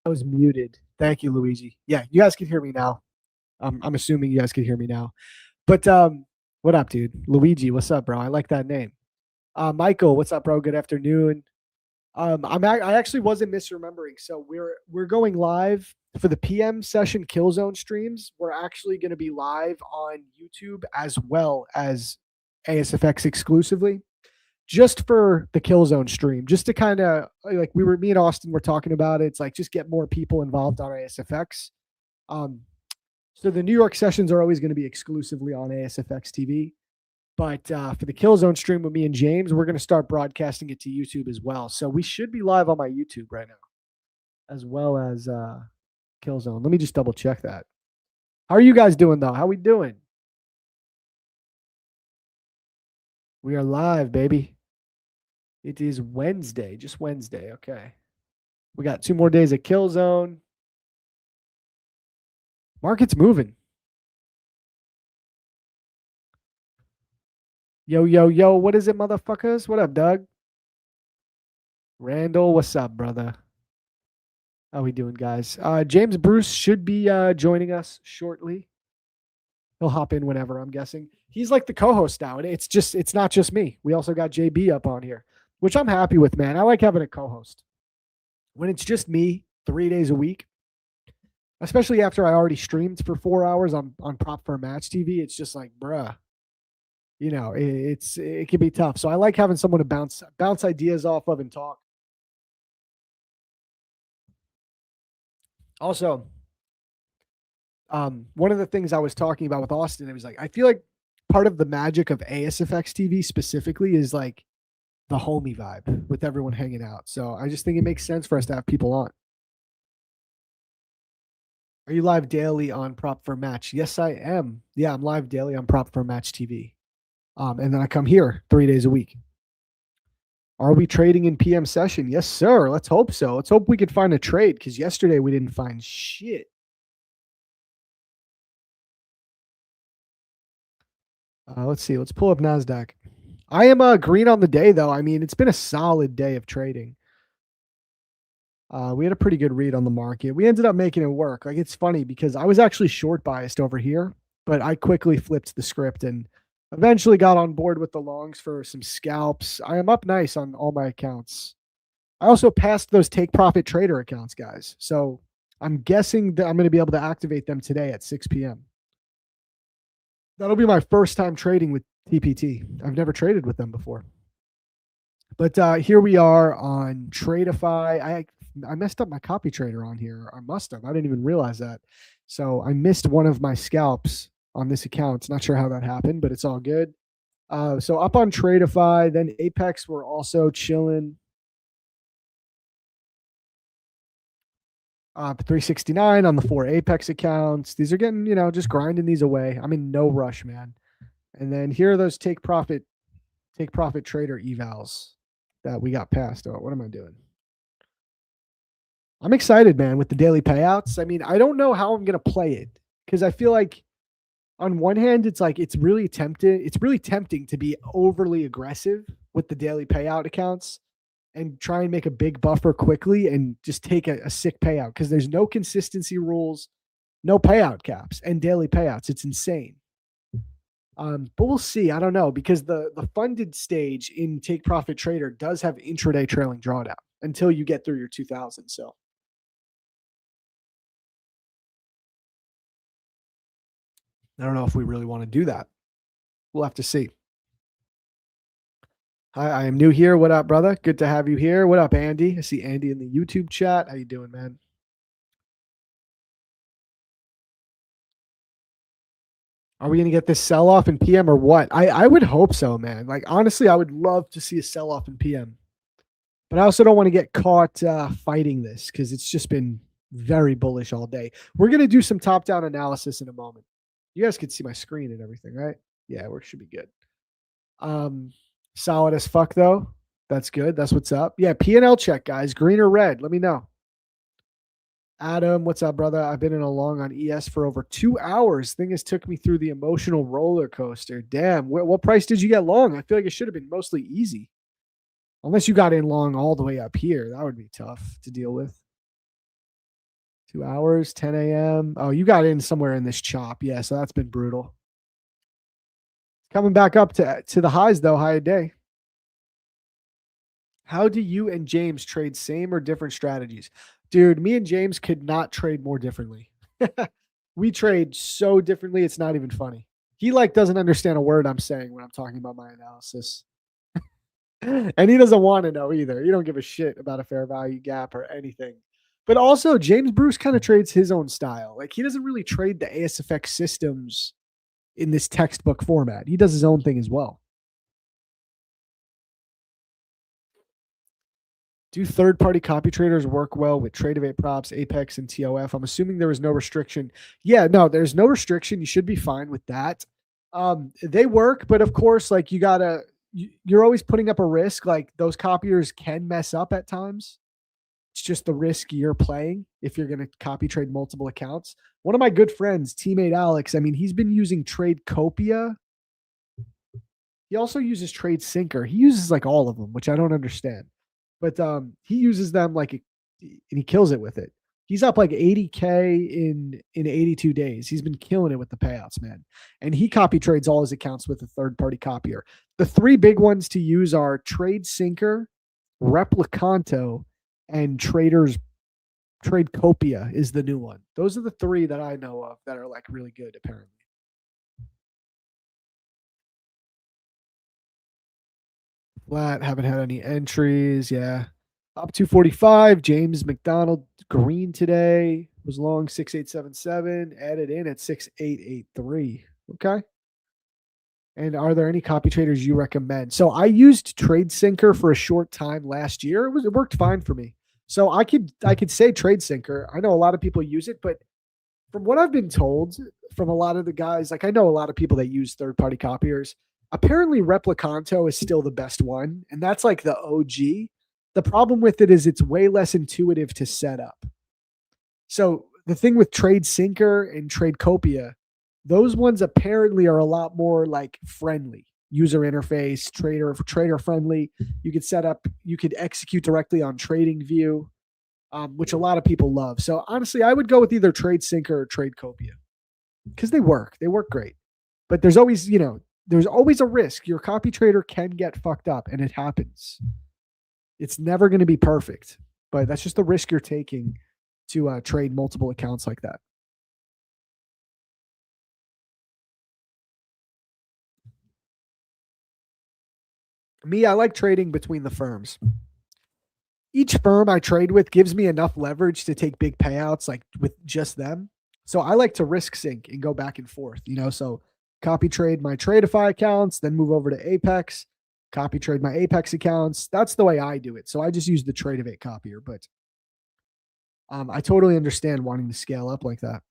I was muted. Thank you, Luigi. Yeah, you guys can hear me now. I'm assuming you guys can hear me now. But what up, dude? Luigi, what's up, bro? I like that name. Michael, what's up, bro? Good afternoon. I actually wasn't misremembering. So we're going live for the PM session Killzone streams. We're actually going to be live on YouTube as well as ASFX exclusively, just for the Killzone stream, just to kind of like me and Austin were talking about it. It's like just get more people involved on ASFX. Um, so the New York sessions are always going to be exclusively on ASFX TV. But for the Killzone stream with me and James, we're going to start broadcasting it to YouTube as well. So we should be live on my YouTube right now, as well as Killzone. Let me just double check that. How are you guys doing, though? How we doing? We are live, baby. It is Wednesday, just Wednesday. Okay. We got 2 more days of Killzone. Market's moving. Yo, yo, yo. What is it, motherfuckers? What up, Doug? Randall, what's up, brother? How we doing, guys? James Bruce should be joining us shortly. He'll hop in whenever, I'm guessing. He's like the co-host now. It's not just me. We also got JB up on here, which I'm happy with, man. I like having a co-host. When it's just me 3 days a week, especially after I already streamed for 4 hours on Prop for Match TV, it's just like, bruh, it can be tough. So I like having someone to bounce ideas off of and talk. Also, one of the things I was talking about with Austin, it was like, I feel like part of the magic of ASFX TV specifically is like the homie vibe with everyone hanging out. So I just think it makes sense for us to have people on. Are you live daily on Prop for Match? Yes, I am. Yeah, I'm live daily on Prop for Match TV. And then I come here 3 days a week. Are we trading in PM session? Yes, sir. Let's hope so. Let's hope we could find a trade because yesterday we didn't find shit. Let's see. Let's pull up NASDAQ. I am green on the day, though. I mean, it's been a solid day of trading. We had a pretty good read on the market. We ended up making it work. Like, it's funny because I was actually short biased over here, but I quickly flipped the script and eventually got on board with the longs for some scalps. I am up nice on all my accounts. I also passed those take profit trader accounts, guys. So I'm guessing that I'm going to be able to activate them today at 6 p.m. That'll be my first time trading with TPT. I've never traded with them before. But here we are on Tradeify. I messed up my copy trader on here. I must have. I didn't even realize that. So I missed one of my scalps on this account. Not sure how that happened, but it's all good. So up on Tradeify, then Apex, we're also chilling. 369 on the 4 Apex accounts. These are getting, just grinding these away. I'm in no rush, man. And then here are those take profit trader evals that we got passed. Oh, what am I doing? I'm excited, man, with the daily payouts. I mean, I don't know how I'm going to play it because I feel like on one hand, it's like it's really tempting to be overly aggressive with the daily payout accounts and try and make a big buffer quickly and just take a sick payout because there's no consistency rules, no payout caps, and daily payouts. It's insane. But we'll see. I don't know because the funded stage in Take Profit Trader does have intraday trailing drawdown until you get through your 2000. So I don't know if we really want to do that. We'll have to see. Hi, I am new here. What up, brother? Good to have you here. What up, Andy? I see Andy in the YouTube chat. How you doing, man? Are we going to get this sell off in PM or what? I would hope so, man. Like, honestly, I would love to see a sell off in PM. But I also don't want to get caught fighting this because it's just been very bullish all day. We're going to do some top down analysis in a moment. You guys can see my screen and everything, right? Yeah, we should be good. Solid as fuck, though. That's good. That's what's up. Yeah, P&L check, guys. Green or red? Let me know. Adam, what's up, brother? I've been in a long on ES for over 2 hours. Thing has took me through the emotional roller coaster. Damn. What price did you get long? I feel like it should have been mostly easy. Unless you got in long all the way up here. That would be tough to deal with. 2 hours, 10 a.m. Oh, you got in somewhere in this chop. Yeah, so that's been brutal. Coming back up to the highs, though, high a day. How do you and James trade same or different strategies? Dude, me and James could not trade more differently. We trade so differently, it's not even funny. He doesn't understand a word I'm saying when I'm talking about my analysis. And he doesn't want to know either. He don't give a shit about a fair value gap or anything. But also, James Bruce kind of trades his own style. Like, he doesn't really trade the ASFX systems in this textbook format. He does his own thing as well. Do third-party copy traders work well with Tradeovate props, Apex, and TOF? I'm assuming there was no restriction. Yeah, no, there's no restriction. You should be fine with that. They work, but of course, like you're always putting up a risk. Like those copiers can mess up at times. It's just the risk you're playing if you're going to copy trade multiple accounts. One of my good friends, teammate Alex, I mean, he's been using Trade Copia. He also uses Trade Syncer. He uses like all of them, which I don't understand. But he uses them and he kills it with it. He's up like 80K in 82 days. He's been killing it with the payouts, man. And he copy trades all his accounts with a third-party copier. The three big ones to use are Trade Syncer, Replicanto, and Trade Copia is the new one. Those are the three that I know of that are like really good, apparently. Flat, haven't had any entries. Yeah. Up 245. James McDonald green today was long 6877. Added in at 6883. Okay. And are there any copy traders you recommend? So I used Trade Syncer for a short time last year. It worked fine for me. So I could say Trade Syncer. I know a lot of people use it, but from what I've been told from a lot of the guys, like I know a lot of people that use third party copiers. Apparently, Replicanto is still the best one, and that's like the OG. The problem with it is it's way less intuitive to set up. So the thing with Trade Sinker and Trade Copia, those ones apparently are a lot more like friendly user interface, trader friendly. You could set up, you could execute directly on Trading View, which a lot of people love. So honestly, I would go with either Trade Sinker or Trade Copia because they work. They work great. But there's always, there's always a risk. Your copy trader can get fucked up, and it happens. It's never going to be perfect, but that's just the risk you're taking to trade multiple accounts like that. Me, I like trading between the firms. Each firm I trade with gives me enough leverage to take big payouts like with just them. So I like to risk sync and go back and forth, so copy trade my Tradeify accounts, then move over to Apex, copy trade my Apex accounts. That's the way I do it. So I just use the Tradeivate copier, but I totally understand wanting to scale up like that.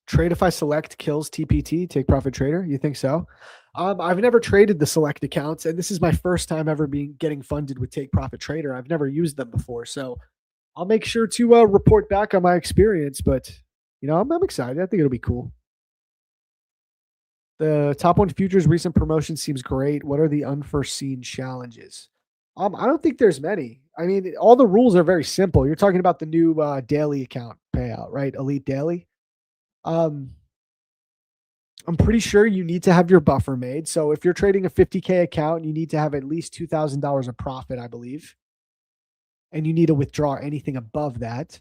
Tradeify Select kills TPT, Take Profit Trader. You think so? I've never traded the Select accounts, and this is my first time ever getting funded with Take Profit Trader. I've never used them before, so I'll make sure to report back on my experience. But I'm excited. I think it'll be cool. The Top One Futures recent promotion seems great. What are the unforeseen challenges? I don't think there's many. I mean, all the rules are very simple. You're talking about the new daily account payout, right? Elite Daily. I'm pretty sure you need to have your buffer made. So if you're trading a 50K account, you need to have at least $2,000 of profit, I believe. And you need to withdraw anything above that.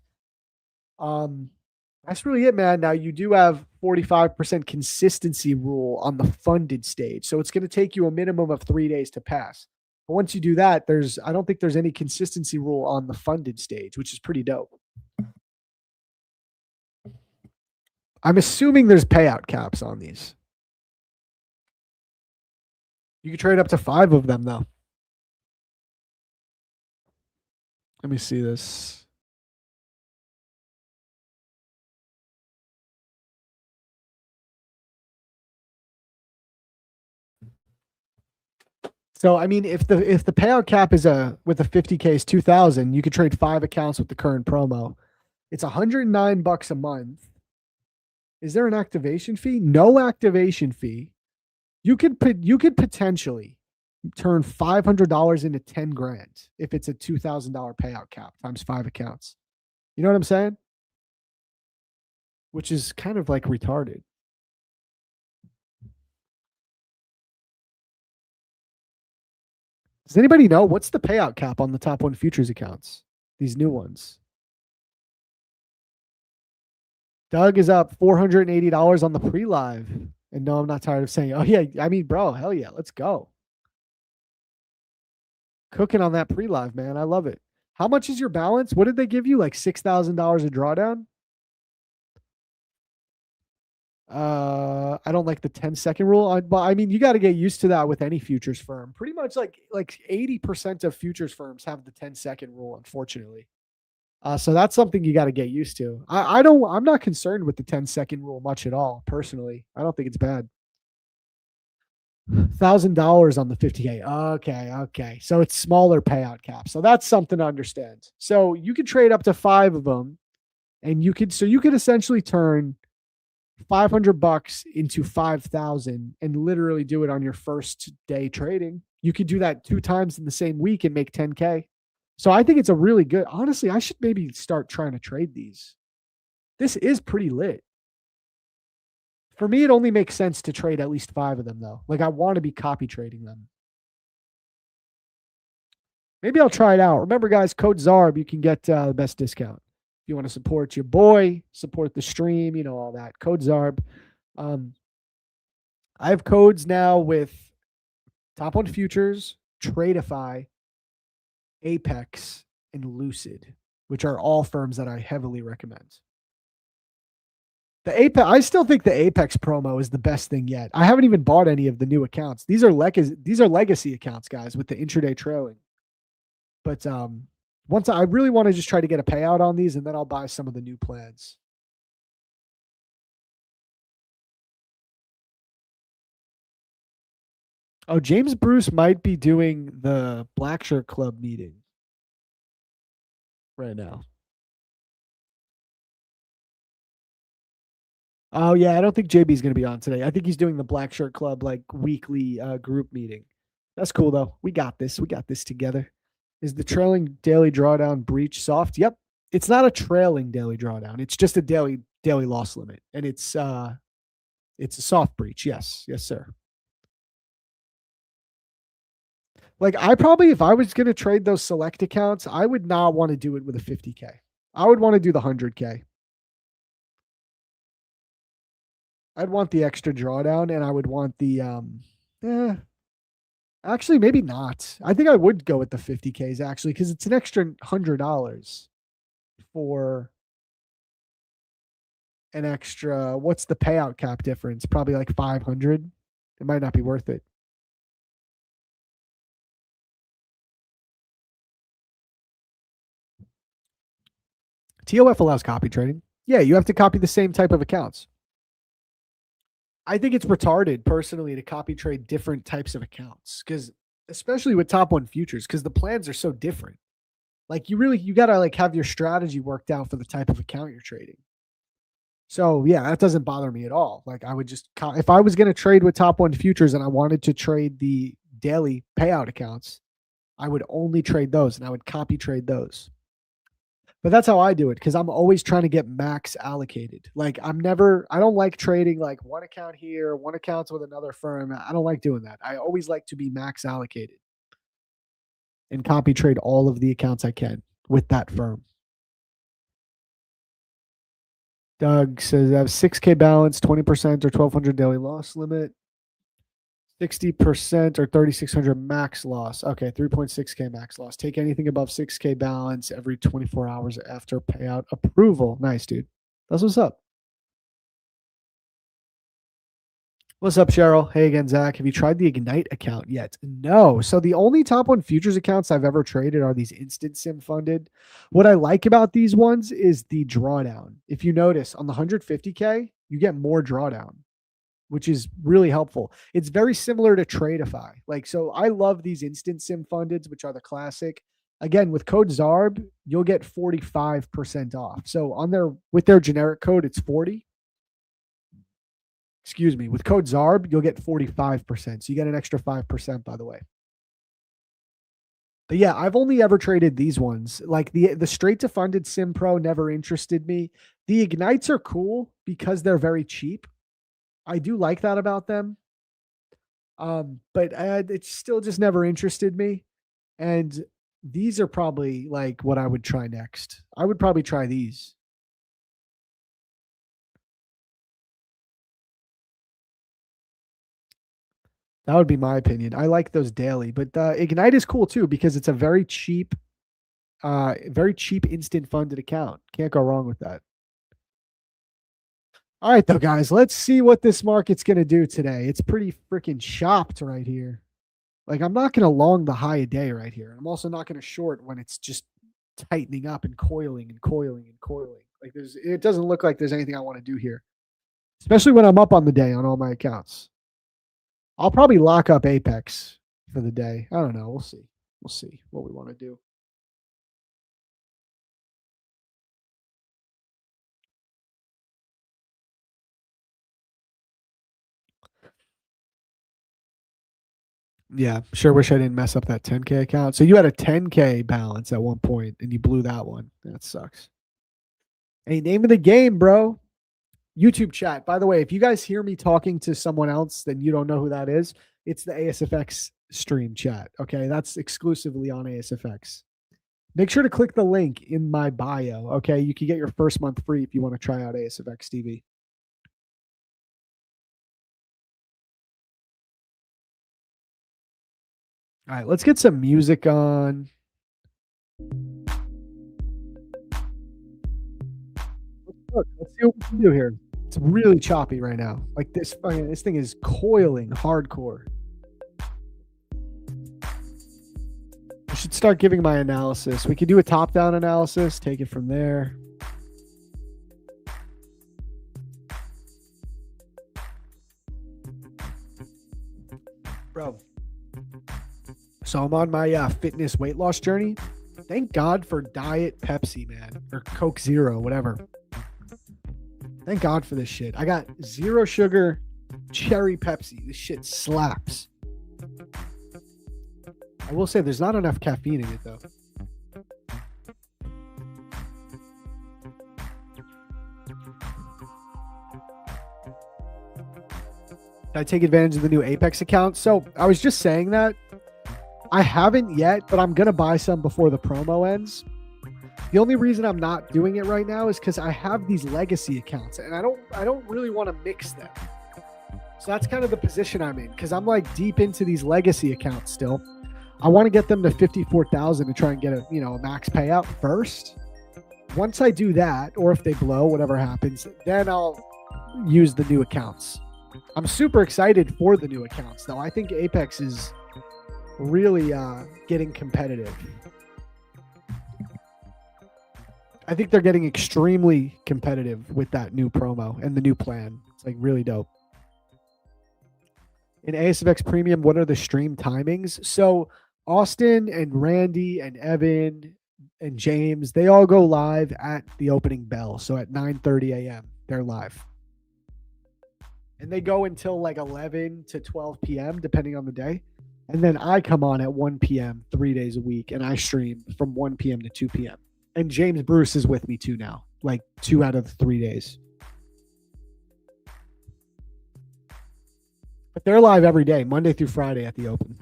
That's really it, man. Now you do have 45% consistency rule on the funded stage. So it's going to take you a minimum of 3 days to pass. But once you do that, I don't think there's any consistency rule on the funded stage, which is pretty dope. I'm assuming there's payout caps on these. You can trade up to 5 of them, though. Let me see this. So I mean, if the payout cap is with a 50K is 2,000, you could trade 5 accounts with the current promo. It's $109 a month. Is there an activation fee? No activation fee. You could potentially turn $500 into 10 grand if it's a $2,000 payout cap times 5 accounts. You know what I'm saying? Which is kind of like retarded. Does anybody know what's the payout cap on the Top One Futures accounts? These new ones. Doug is up $480 on the pre-live. And no, I'm not tired of saying, oh yeah, I mean, bro, hell yeah, let's go. Cooking on that pre-live, man. I love it. How much is your balance? What did they give you? Like $6,000 a drawdown? I don't like the 10-second rule. But I mean, you got to get used to that with any futures firm. Pretty much like 80% of futures firms have the 10-second rule, unfortunately. So that's something you got to get used to. I'm not concerned with the 10-second rule much at all, personally. I don't think it's bad. $1,000 on the 50K. Okay. So it's smaller payout cap. So that's something to understand. So you could trade up to 5 of them, and you could essentially turn $500 into 5,000 and literally do it on your first day trading. You could do that 2 times in the same week and make 10K. So I think it's a really good. Honestly, I should maybe start trying to trade these. This is pretty lit. For me, it only makes sense to trade at least 5 of them, though. Like, I want to be copy trading them. Maybe I'll try it out. Remember, guys, code ZARB, you can get the best discount. If you want to support your boy, support the stream, all that. Code ZARB. I have codes now with Top One Futures, Tradeify, Apex, and Lucid, which are all firms that I heavily recommend. I still think the Apex promo is the best thing yet. I haven't even bought any of the new accounts. These are legacy accounts, guys, with the intraday trailing. But once I really want to just try to get a payout on these, and then I'll buy some of the new plans. Oh, James Bruce might be doing the Black Shirt Club meeting right now. Oh yeah, I don't think JB's going to be on today. I think he's doing the Black Shirt Club like weekly group meeting. That's cool though. We got this. We got this together. Is the trailing daily drawdown breach soft? Yep. It's not a trailing daily drawdown. It's just a daily loss limit, and it's a soft breach. Yes, yes, sir. Like I probably, if I was going to trade those select accounts, I would not want to do it with a 50K. I would want to do the 100K. I'd want the extra drawdown, and I would want the eh, actually maybe not. I think I would go with the 50Ks actually because it's an extra $100 for an extra. What's the payout cap difference? Probably like 500. It might not be worth it. TOF allows copy trading. Yeah, you have to copy the same type of accounts. I think it's retarded personally to copy trade different types of accounts because especially with top one futures because the plans are so different. Like you gotta like have your strategy worked out for the type of account you're trading. So yeah, that doesn't bother me at all. Like I would just if I was going to trade with top one futures and I wanted to trade the daily payout accounts, I would only trade those and I would copy trade those. But that's how I do it because I'm always trying to get max allocated. Like I don't like trading like one account here, one account with another firm. I don't like doing that. I always like to be max allocated and copy trade all of the accounts I can with that firm. Doug says I have 6K balance, 20% or 1,200 daily loss limit, 60% or 3,600 max loss. Okay, 3.6K max loss. Take anything above 6K balance every 24 hours after payout approval. Nice, dude. That's what's up. What's up, Cheryl? Hey again, Zach. Have you tried the Ignite account yet? No. So the only top one futures accounts I've ever traded are these instant sim funded. What I like about these ones is the drawdown. If you notice on the 150K, you get more drawdown, which is really helpful. It's very similar to Tradeify. Like, so I love these instant sim fundeds, which are the classic. Again, with code ZARB, you'll get 45% off. So on their with their generic code, it's 40. Excuse me. With code ZARB, you'll get 45%. So you get an extra 5%, by the way. But yeah, I've only ever traded these ones. Like the straight to funded Sim Pro never interested me. The Ignites are cool because they're very cheap. I do like that about them. But it still just never interested me. And these are probably like what I would try next. I would probably try these. That would be my opinion. I like those daily, but Ignite is cool too because it's a very cheap instant funded account. Can't go wrong with that. All right, though, guys, let's see what this market's going to do today. It's pretty freaking chopped right here. Like, I'm not going to long the high a day right here. I'm also not going to short when it's just tightening up and coiling and coiling and coiling. Like, it doesn't look like there's anything I want to do here, especially when I'm up on the day on all my accounts. I'll probably lock up Apex for the day. I don't know. We'll see. We'll see what we want to do. Yeah, sure wish I didn't mess up that 10K account. So you had a 10K balance at one point and you blew that one. That sucks. Hey, name of the game, bro. YouTube chat. By the way, if you guys hear me talking to someone else, then you don't know who that is. It's the ASFX stream chat. Okay, that's exclusively on ASFX. Make sure to click the link in my bio. Okay, you can get your first month free if you want to try out ASFX TV. All right, let's get some music on. Let's see what we can do here. It's really choppy right now. Like this thing is coiling hardcore. I should start giving my analysis. We could do a top-down analysis, take it from there. Bro, So I'm on my fitness weight loss journey. Thank God for Diet Pepsi, man, or Coke Zero, whatever. Thank God for this shit. I got zero sugar cherry Pepsi. This shit slaps. I will say there's not enough caffeine in it, though. I take advantage of the new Apex account. So I was just saying that I haven't yet, but I'm going to buy some before the promo ends. The only reason I'm not doing it right now is because I have these legacy accounts and I don't really want to mix them. So that's kind of the position I'm in because I'm like deep into these legacy accounts still. I want to get them to 54,000 to try and get a max payout first. Once I do that, or if they blow, whatever happens, then I'll use the new accounts. I'm super excited for the new accounts though. I think Apex is really getting competitive. I think they're getting extremely competitive with that new promo and the new plan. It's like really dope. In ASFX Premium, what are the stream timings? So Austin and Randy and Evan and James, they all go live at the opening bell. So at 9:30 a.m., they're live. And they go until like 11 to 12 p.m., depending on the day. And then I come on at 1 p.m. 3 days a week, and I stream from 1 p.m. to 2 p.m. And James Bruce is with me too now, like 2 out of the 3 days. But they're live every day, Monday through Friday at the open.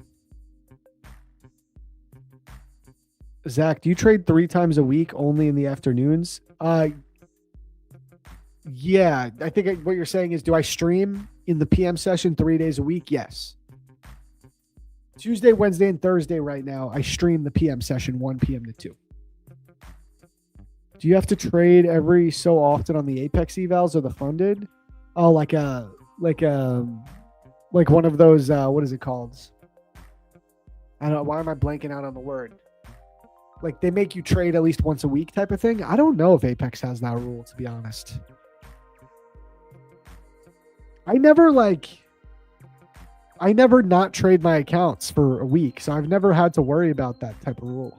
Zach, do you trade 3 times a week only in the afternoons? Yeah, I think what you're saying is, do I stream in the PM session 3 days a week? Yes. Tuesday, Wednesday, and Thursday right now, I stream the PM session 1 p.m. to 2. Do you have to trade every so often on the Apex evals or the funded? Oh, like one of those, what is it called? I don't know. Why am I blanking out on the word? Like they make you trade at least once a week type of thing. I don't know if Apex has that rule, to be honest. I never not trade my accounts for a week. So I've never had to worry about that type of rule.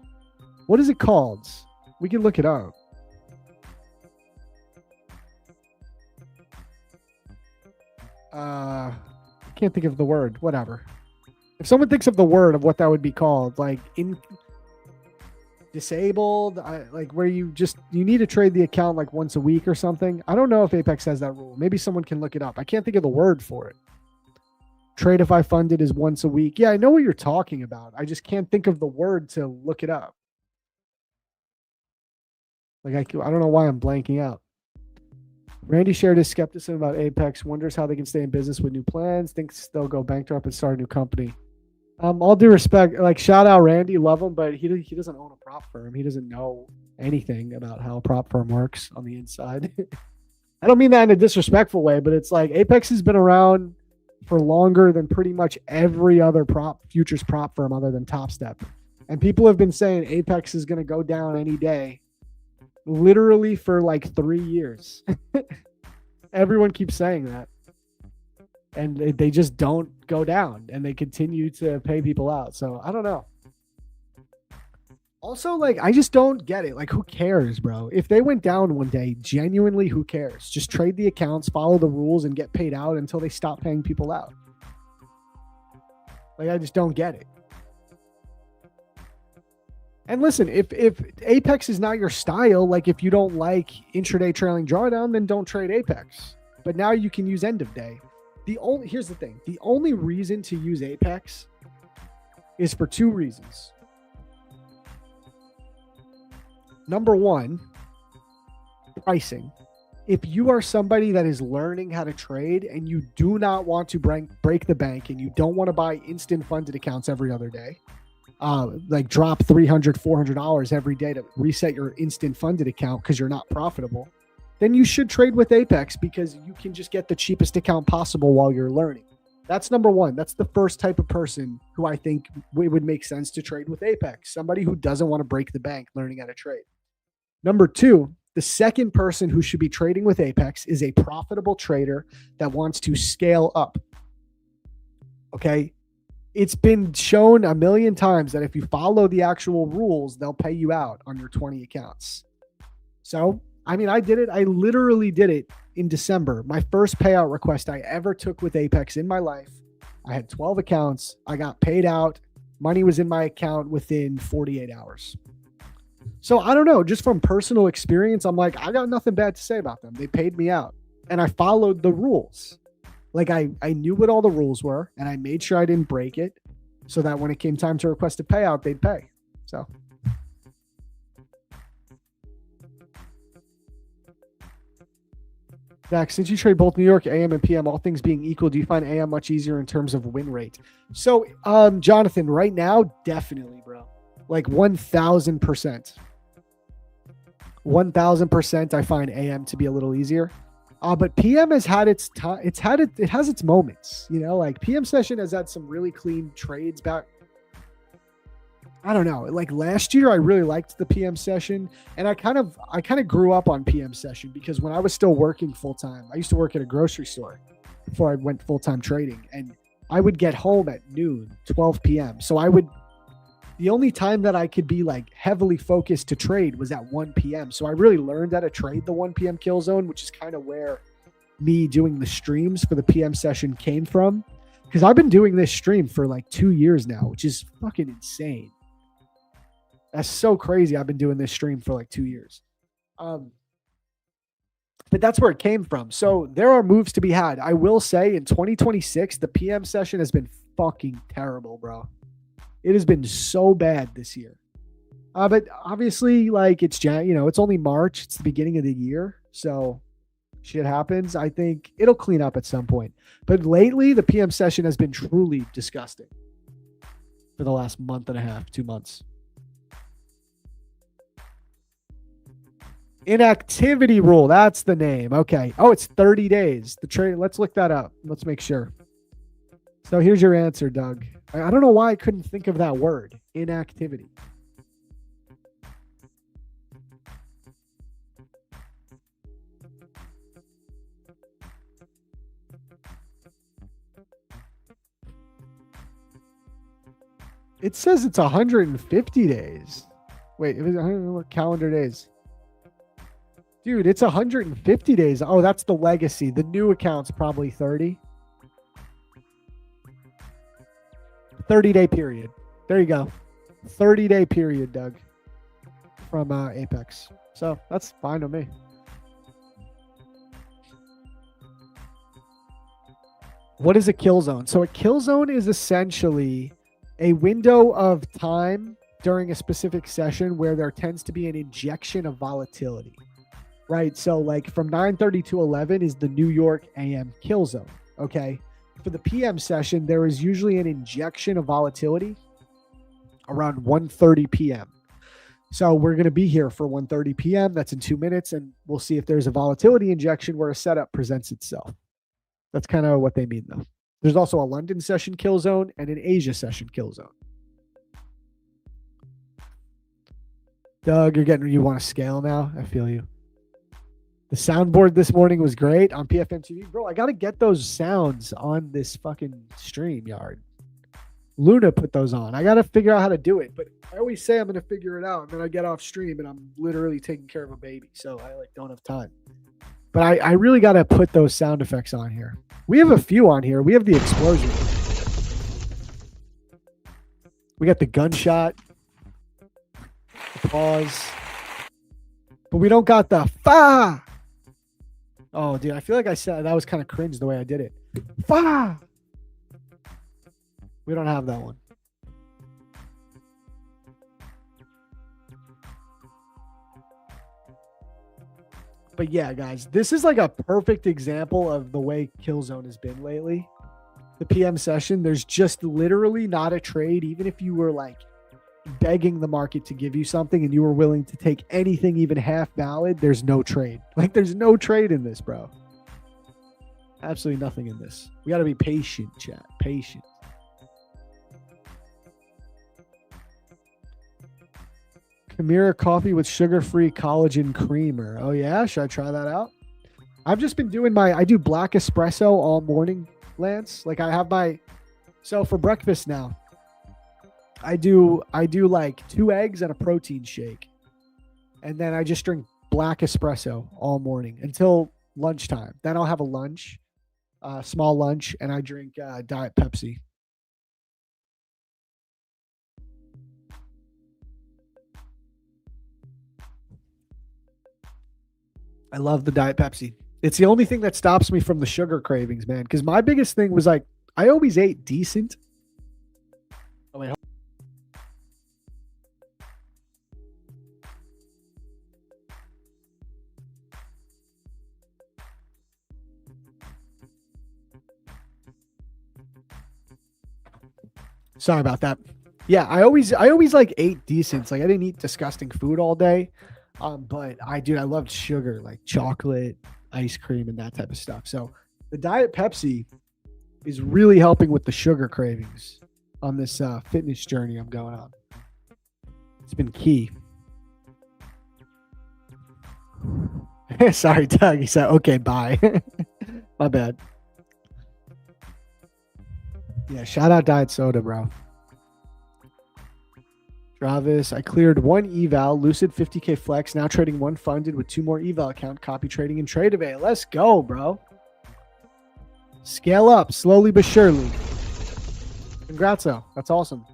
What is it called? We can look it up. I can't think of the word. Whatever. If someone thinks of the word of what that would be called, like disabled, like where you need to trade the account like once a week or something. I don't know if Apex has that rule. Maybe someone can look it up. I can't think of the word for it. Trade if I funded is once a week. Yeah, I know what you're talking about. I just can't think of the word to look it up. Like I don't know why I'm blanking out. Randy shared his skepticism about Apex, wonders how they can stay in business with new plans, thinks they'll go bankrupt and start a new company. All due respect, like shout out Randy, love him, but he doesn't own a prop firm. He doesn't know anything about how a prop firm works on the inside. I don't mean that in a disrespectful way, but it's like Apex has been around for longer than pretty much every other futures prop firm other than Top Step. And people have been saying Apex is going to go down any day, literally for like 3 years. Everyone keeps saying that. And they just don't go down and they continue to pay people out. So I don't know. Also, like, I just don't get it. Like, who cares, bro? If they went down one day, genuinely, who cares? Just trade the accounts, follow the rules, and get paid out until they stop paying people out. Like, I just don't get it. And listen, if Apex is not your style, like if you don't like intraday trailing drawdown, then don't trade Apex. But now you can use end of day. Here's the thing. The only reason to use Apex is for 2 reasons. Number 1, pricing. If you are somebody that is learning how to trade and you do not want to break the bank and you don't want to buy instant funded accounts every other day, like drop $300, $400 every day to reset your instant funded account because you're not profitable, then you should trade with Apex because you can just get the cheapest account possible while you're learning. That's number 1. That's the first type of person who I think it would make sense to trade with Apex. Somebody who doesn't want to break the bank learning how to trade. Number 2, the second person who should be trading with Apex is a profitable trader that wants to scale up. Okay? it's been shown a million times that if you follow the actual rules, they'll pay you out on your 20 accounts. So, I mean, I did it. I literally did it in December. My first payout request I ever took with Apex in my life. I had 12 accounts. I got paid out. Money was in my account within 48 hours. So I don't know, just from personal experience, I'm like, I got nothing bad to say about them. They paid me out and I followed the rules. Like I knew what all the rules were and I made sure I didn't break it so that when it came time to request a payout, they'd pay. So. Zach, since you trade both New York AM and PM, all things being equal, do you find AM much easier in terms of win rate? So, Jonathan, right now, definitely, bro. Like 1,000%. 1,000%, I find AM to be a little easier. But PM has had its time. It has its moments. You know, like PM session has had some really clean trades back. I don't know. Like last year, I really liked the PM session, and I kind of grew up on PM session because when I was still working full time, I used to work at a grocery store before I went full time trading, and I would get home at noon, 12 p.m. So the only time that I could be like heavily focused to trade was at 1 p.m. So I really learned how to trade the 1 p.m. kill zone, which is kind of where me doing the streams for the PM session came from. Because I've been doing this stream for like 2 years now, which is fucking insane. That's so crazy. I've been doing this stream for like 2 years. But that's where it came from. So there are moves to be had. I will say in 2026, the PM session has been fucking terrible, bro. It has been so bad this year. But obviously, like it's only March. It's the beginning of the year. So shit happens. I think it'll clean up at some point. But lately, the PM session has been truly disgusting for the last month and a half, 2 months. Inactivity rule. That's the name. Okay. Oh, it's 30 days. The trade. Let's look that up. Let's make sure. So here's your answer, Doug. I don't know why I couldn't think of that word. Inactivity. It says it's 150 days. Wait, I don't know what calendar days. Dude, it's 150 days. Oh, that's the legacy. The new account's probably 30. 30-day period. There you go. 30-day period, Doug, from Apex. So that's fine with me. What is a kill zone? So a kill zone is essentially a window of time during a specific session where there tends to be an injection of volatility. Right, so like from 9:30 to 11 is the New York AM kill zone, okay? For the PM session, there is usually an injection of volatility around 1:30 p.m. So we're going to be here for 1:30 p.m. That's in 2 minutes, and we'll see if there's a volatility injection where a setup presents itself. That's kind of what they mean, though. There's also a London session kill zone and an Asia session kill zone. Doug, you want to scale now? I feel you. The soundboard this morning was great on PFM TV. Bro, I got to get those sounds on this fucking stream yard. Luna put those on. I got to figure out how to do it. But I always say I'm going to figure it out. And then I get off stream and I'm literally taking care of a baby. So I don't have time. But I really got to put those sound effects on here. We have a few on here. We have the explosion. We got the gunshot. The pause. But we don't got the fa. Oh, dude, I feel like I said that was kind of cringe the way I did it. Fa! We don't have that one. But yeah, guys, this is like a perfect example of the way Killzone has been lately. The PM session, there's just literally not a trade, even if you were like begging the market to give you something and you were willing to take anything even half valid, there's no trade. Like there's no trade in this, bro. Absolutely nothing in this. We got to be patient, chat. Patient. Chimera coffee with sugar-free collagen creamer. Oh yeah, should I try that out? I've just been doing I do black espresso all morning, Lance. Like I have my So for breakfast now, I do like 2 eggs and a protein shake. And then I just drink black espresso all morning until lunchtime. Then I'll have a lunch, small lunch, and I drink Diet Pepsi. I love the Diet Pepsi. It's the only thing that stops me from the sugar cravings, man. Because my biggest thing was like, I always ate decent. Oh, wait. Sorry about that. Yeah, I always like ate decent. Like I didn't eat disgusting food all day. But I loved sugar, like chocolate, ice cream, and that type of stuff. So the Diet Pepsi is really helping with the sugar cravings on this fitness journey I'm going on. It's been key. Sorry, Doug. He said, okay, bye. My bad. Yeah, shout out Diet Soda, bro. Travis, I cleared 1 eval, Lucid 50K Flex, now trading 1 funded with 2 more eval account, copy trading and trade avail. Let's go, bro. Scale up, slowly but surely. Congrats, though. That's awesome.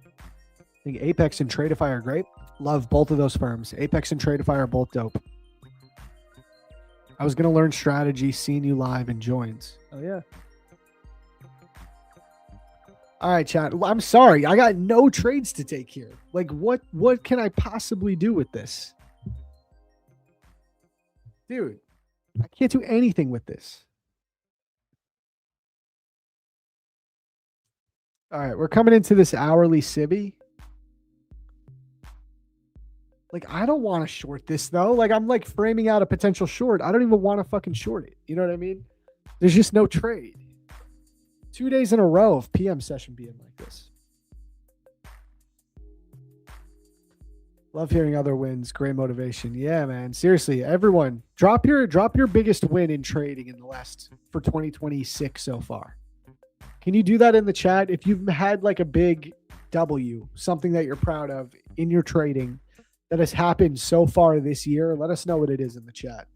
I think Apex and Tradeify are great. Love both of those firms. Apex and Tradeify are both dope. I was going to learn strategy, seeing you live and joins. Oh, yeah. All right, chat. I'm sorry. I got no trades to take here. Like, what can I possibly do with this? Dude, I can't do anything with this. All right, we're coming into this hourly civvy. Like, I don't want to short this, though. Like, I'm, like, framing out a potential short. I don't even want to fucking short it. You know what I mean? There's just no trade. 2 days in a row of PM session being like this. Love hearing other wins. Great motivation. Yeah, man. Seriously, everyone, drop your biggest win in trading in the last for 2026 so far. Can you do that in the chat? If you've had like a big W, something that you're proud of in your trading that has happened so far this year, let us know what it is in the chat.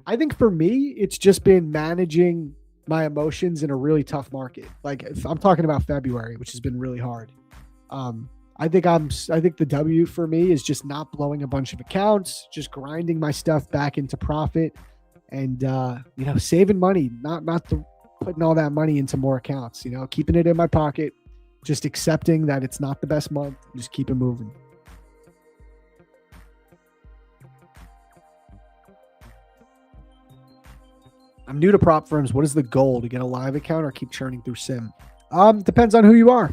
I think for me, it's just been managing my emotions in a really tough market. Like if I'm talking about February, which has been really hard. I think the W for me is just not blowing a bunch of accounts, just grinding my stuff back into profit and, saving money, not putting all that money into more accounts, keeping it in my pocket, just accepting that it's not the best month, just keep it moving. I'm new to prop firms. What is the goal? To get a live account or keep churning through sim? Depends on who you are.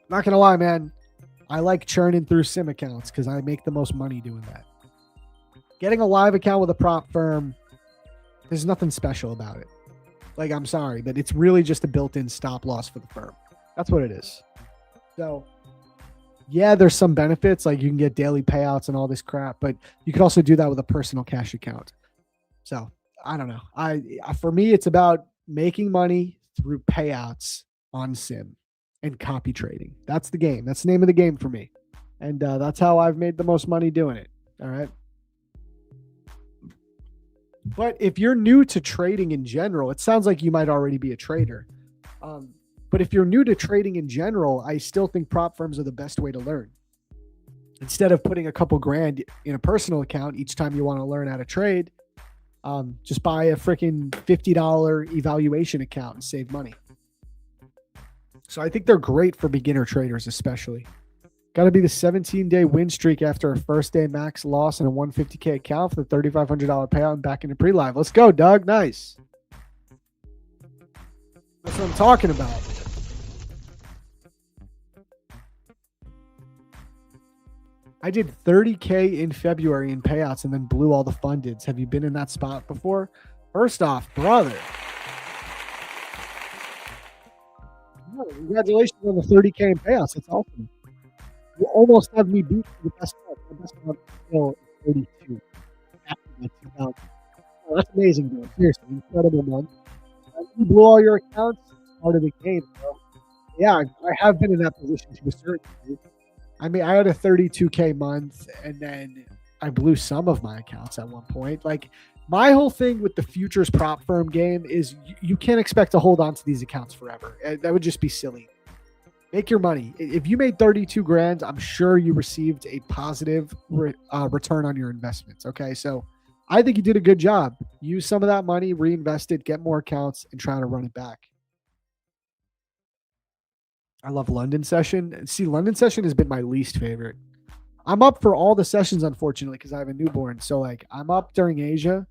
Not going to lie, man. I like churning through sim accounts because I make the most money doing that. Getting a live account with a prop firm, there's nothing special about it. Like, I'm sorry, but it's really just a built-in stop loss for the firm. That's what it is. So, yeah, there's some benefits. Like, you can get daily payouts and all this crap, but you could also do that with a personal cash account. So, I don't know. For me, it's about making money through payouts on sim and copy trading. That's the game. That's the name of the game for me. And that's how I've made the most money doing it. All right. But if you're new to trading in general, it sounds like you might already be a trader. But if you're new to trading in general, I still think prop firms are the best way to learn. Instead of putting a couple grand in a personal account each time you want to learn how to trade, just buy a freaking $50 evaluation account and save money. So I think they're great for beginner traders, especially. Got to be the 17-day win streak after a first day max loss and a 150K account for the $3,500 payout and back into pre-live. Let's go, Doug. Nice. That's what I'm talking about. I did 30K in February in payouts and then blew all the fundeds. Have you been in that spot before? First off, brother. Congratulations on the 30K in payouts. That's awesome. You almost have me beat the best month. The best month is still 32. that's amazing, bro. Seriously, incredible month. You blew all your accounts. It's part of the game, bro. Yeah, I have been in that position to a certain degree. I mean, I had a 32K month, and then I blew some of my accounts at one point. Like, my whole thing with the futures prop firm game is you can't expect to hold on to these accounts forever. That would just be silly. Make your money. If you made 32 grand, I'm sure you received a positive return on your investments. Okay. So I think you did a good job. Use some of that money, reinvest it, get more accounts, and try to run it back. I love London session. See, London session has been my least favorite. I'm up for all the sessions, unfortunately, because I have a newborn. So, like, I'm up during Asia.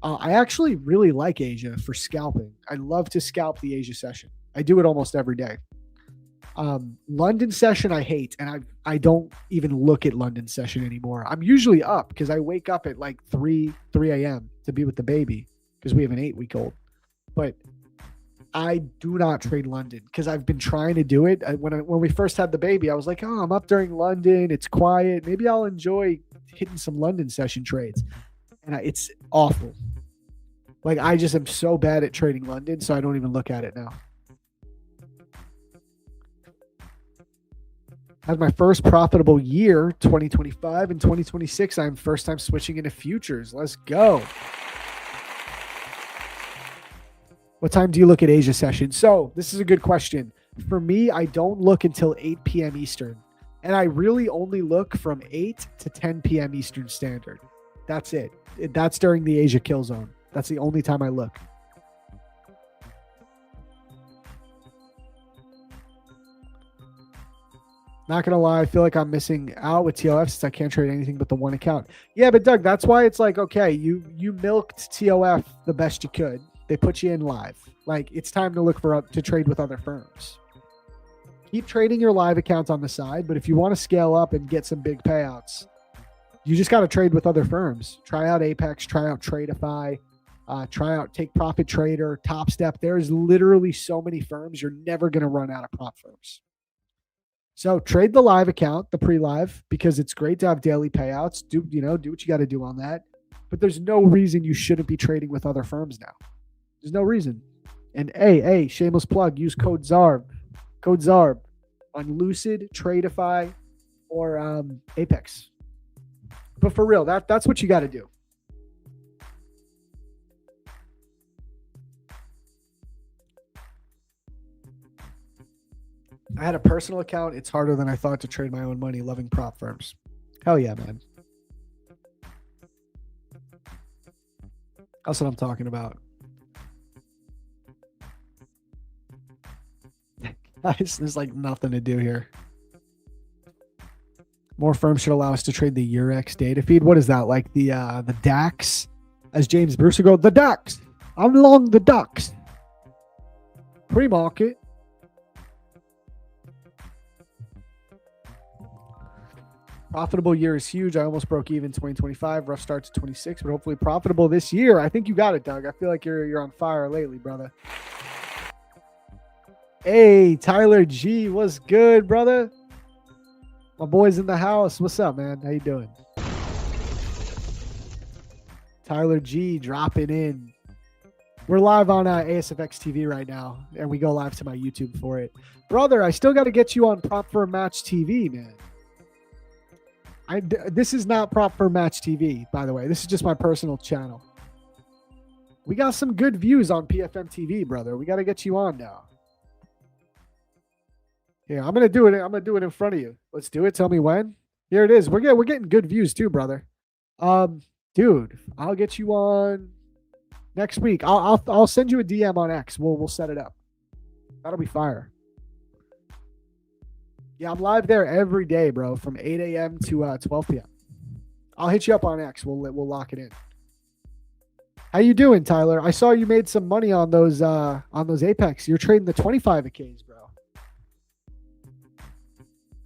I actually really like Asia for scalping. I love to scalp the Asia session. I do it almost every day. London session I hate, and I don't even look at London session anymore. I'm usually up because I wake up at like 3 a.m. to be with the baby because we have an 8-week-old. But I do not trade London because I've been trying to do it. When we first had the baby, I was like, oh, I'm up during London. It's quiet. Maybe I'll enjoy hitting some London session trades. And it's awful. Like, I just am so bad at trading London, so I don't even look at it now. Had my first profitable year, 2025 and 2026. I'm first time switching into futures. Let's go. What time do you look at Asia session? So this is a good question. For me, I don't look until 8 p.m. Eastern. And I really only look from 8 to 10 p.m. Eastern Standard. That's it. That's during the Asia kill zone. That's the only time I look. Not going to lie, I feel like I'm missing out with TOF since I can't trade anything but the one account. Yeah, but Doug, that's why it's like, okay, you milked TOF the best you could. They put you in live. Like, it's time to look to trade with other firms. Keep trading your live accounts on the side, but if you want to scale up and get some big payouts, you just got to trade with other firms. Try out Apex, try out Tradeify, try out Take Profit Trader, Top Step. There's literally so many firms. You're never going to run out of prop firms. So trade the live account, the pre-live, because it's great to have daily payouts. Do what you got to do on that. But there's no reason you shouldn't be trading with other firms now. There's no reason. And hey, shameless plug, use code ZARB. Code ZARB on Lucid, Tradeify, or Apex. But for real, that's what you got to do. I had a personal account. It's harder than I thought to trade my own money, loving prop firms. Hell yeah, man. That's what I'm talking about. Guys, there's like nothing to do here. More firms should allow us to trade the Eurex data feed. What is that? Like the DAX? As James Bruce would go, the DAX. I'm long the DAX. Pre-market. Profitable year is huge. I almost broke even 2025. Rough start to 26, but hopefully profitable this year. I think you got it, Doug. I feel like you're on fire lately, brother. Hey, Tyler G, what's good, brother? My boy's in the house. What's up, man? How you doing? Tyler G dropping in. We're live on ASFX TV right now, and we go live to my YouTube for it. Brother, I still got to get you on Prop for Match TV, man. This is not Prop for Match TV, by the way. This is just my personal channel. We got some good views on PFM TV, brother. We got to get you on now. Yeah, I'm gonna do it. I'm gonna do it in front of you. Let's do it. Tell me when. Here it is. We're getting good views too, brother. Dude, I'll get you on next week. I'll send you a DM on X. We'll set it up. That'll be fire. Yeah, I'm live there every day, bro, from 8 a.m. to 12 p.m. I'll hit you up on X. We'll lock it in. How you doing, Tyler? I saw you made some money on those Apex. You're trading the 25Ks, bro.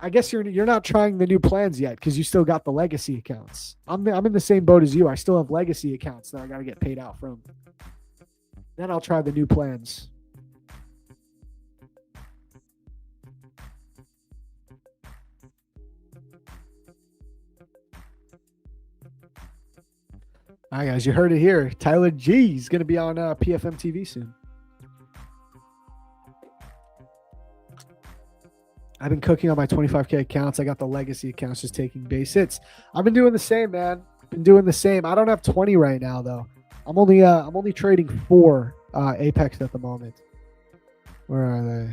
I guess you're not trying the new plans yet because you still got the legacy accounts. I'm in the same boat as you. I still have legacy accounts that I got to get paid out from. Then I'll try the new plans. All right, guys, you heard it here. Tyler G is going to be on PFM TV soon. I've been cooking on my 25K accounts. I got the legacy accounts just taking base hits. I've been doing the same, man. Been doing the same. I don't have 20 right now though. I'm only trading 4 Apex at the moment. Where are they?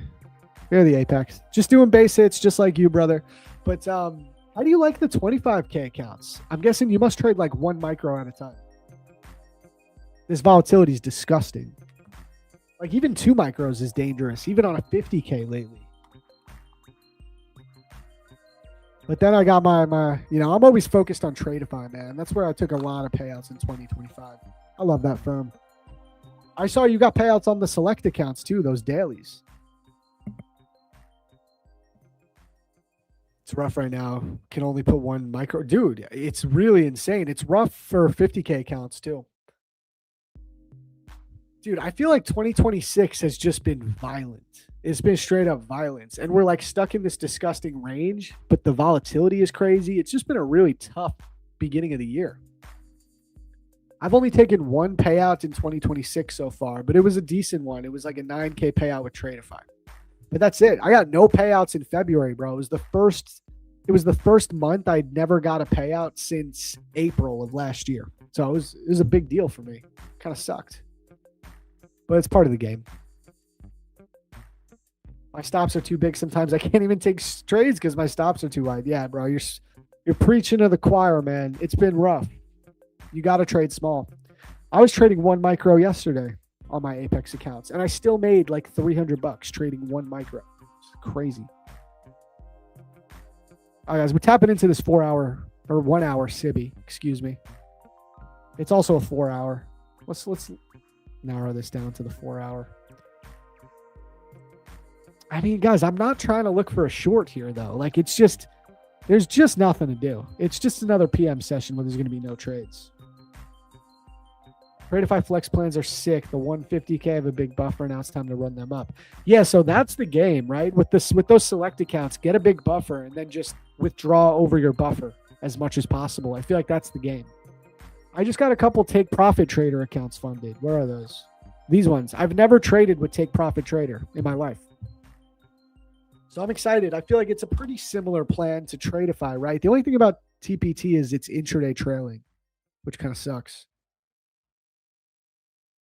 Here are the Apex. Just doing base hits, just like you, brother. But how do you like the 25K accounts? I'm guessing you must trade like 1 micro at a time. This volatility is disgusting. Like even 2 micros is dangerous, even on a 50K lately. But then I got my I'm always focused on Tradeify, man. That's where I took a lot of payouts in 2025. I love that firm. I saw you got payouts on the select accounts too, those dailies. It's rough right now. Can only put 1 micro. Dude, it's really insane. It's rough for 50K accounts too. Dude, I feel like 2026 has just been violent. It's been straight up violence. And we're like stuck in this disgusting range, but the volatility is crazy. It's just been a really tough beginning of the year. I've only taken 1 payout in 2026 so far, but it was a decent one. It was like a 9K payout with Tradeify. But that's it. I got no payouts in February, bro. It was the first month I'd never got a payout since April of last year. So it was a big deal for me. Kind of sucked. But it's part of the game. My stops are too big sometimes. I can't even take trades because my stops are too wide. Yeah, bro, you're preaching to the choir, man. It's been rough. You got to trade small. I was trading 1 micro yesterday on my Apex accounts, and I still made like $300 trading 1 micro. It's crazy. All right, guys, we're tapping into this 4-hour or 1-hour SIBI. Excuse me. It's also a 4-hour. Let's narrow this down to the 4-hour. I mean, guys, I'm not trying to look for a short here, though. Like, there's just nothing to do. It's just another PM session where there's going to be no trades. Tradeify flex plans are sick. The 150K have a big buffer. Now it's time to run them up. Yeah, so that's the game, right? With those select accounts, get a big buffer and then just withdraw over your buffer as much as possible. I feel like that's the game. I just got a couple take profit trader accounts funded. Where are those? These ones. I've never traded with take profit trader in my life. So I'm excited. I feel like it's a pretty similar plan to Tradeify, right? The only thing about TPT is it's intraday trailing, which kind of sucks.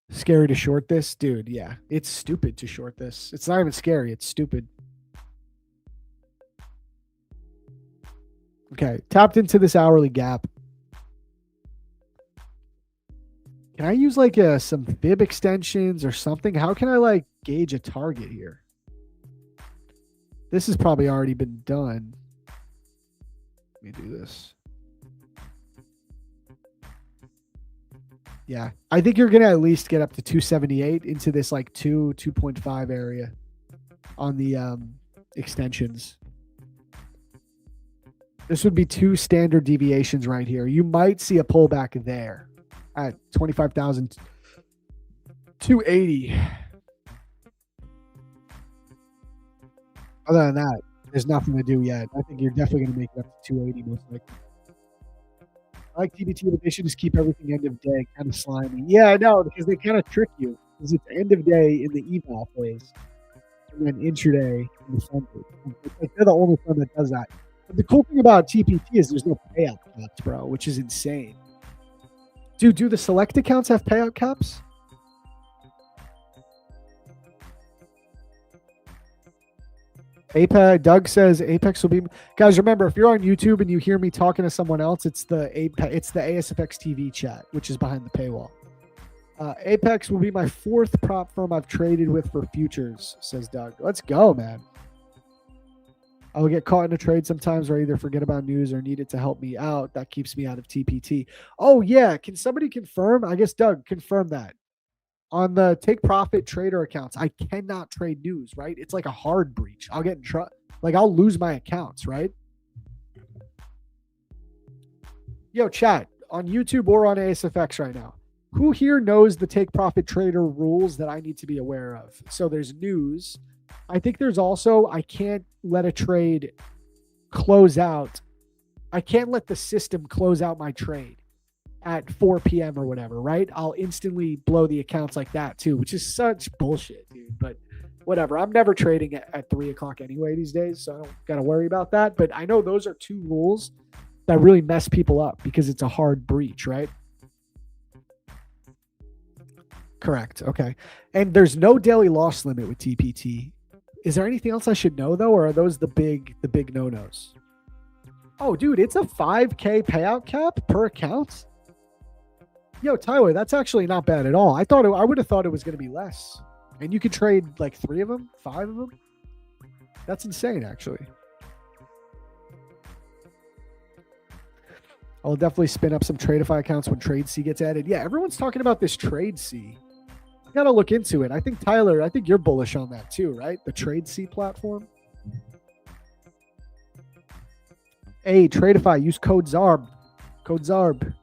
Scary to short this? Dude, yeah. It's stupid to short this. It's not even scary. It's stupid. Okay. Tapped into this hourly gap. Can I use like some fib extensions or something? How can I like gauge a target here? This has probably already been done. Let me do this. Yeah, I think you're going to at least get up to 278 into this like 2.5 area on the extensions. This would be 2 standard deviations right here. You might see a pullback there at 25,280. Other than that, there's nothing to do yet. I think you're definitely going to make it up to 280 most likely. I like TBT, but they should just keep everything end of day, kind of slimy. Yeah, I know, because they kind of trick you. Because it's end of day in the eval phase, and then intraday in the fund phase. Like they're the only fund that does that. But the cool thing about TPT is there's no payout caps, bro, which is insane. Dude, do the select accounts have payout caps? Apex, Doug says Apex will be. Guys, remember, if you're on YouTube and you hear me talking to someone else, it's the ASFX TV chat, which is behind the paywall. Apex will be my 4th prop firm I've traded with for futures, says Doug. Let's go, man. I will get caught in a trade sometimes where I either forget about news or need it to help me out. That keeps me out of TPT. Oh, yeah. Can somebody confirm? I guess, Doug, confirm that. On the take profit trader accounts, I cannot trade news, right? It's like a hard breach. I'll get in trouble. Like, I'll lose my accounts, right? Yo, chat, on YouTube or on ASFX right now, who here knows the take profit trader rules that I need to be aware of? So there's news. I think there's also, I can't let a trade close out. I can't let the system close out my trade at 4 p.m. or whatever, right? I'll instantly blow the accounts like that too, which is such bullshit, dude. But whatever. I'm never trading at 3 o'clock anyway these days, so I don't got to worry about that. But I know those are two rules that really mess people up because it's a hard breach, right? Correct. Okay. And there's no daily loss limit with TPT. Is there anything else I should know though, or are those the big no-nos? Oh, dude, it's a 5K payout cap per account. Yo, Tyler, that's actually not bad at all. I would have thought it was going to be less. And you could trade like 3 of them, 5 of them. That's insane, actually. I'll definitely spin up some Tradeify accounts when TradeC gets added. Yeah, everyone's talking about this TradeC. I got to look into it. I think, Tyler, I think you're bullish on that too, right? The TradeC platform. Hey, Tradeify, use code ZARB. Code ZARB.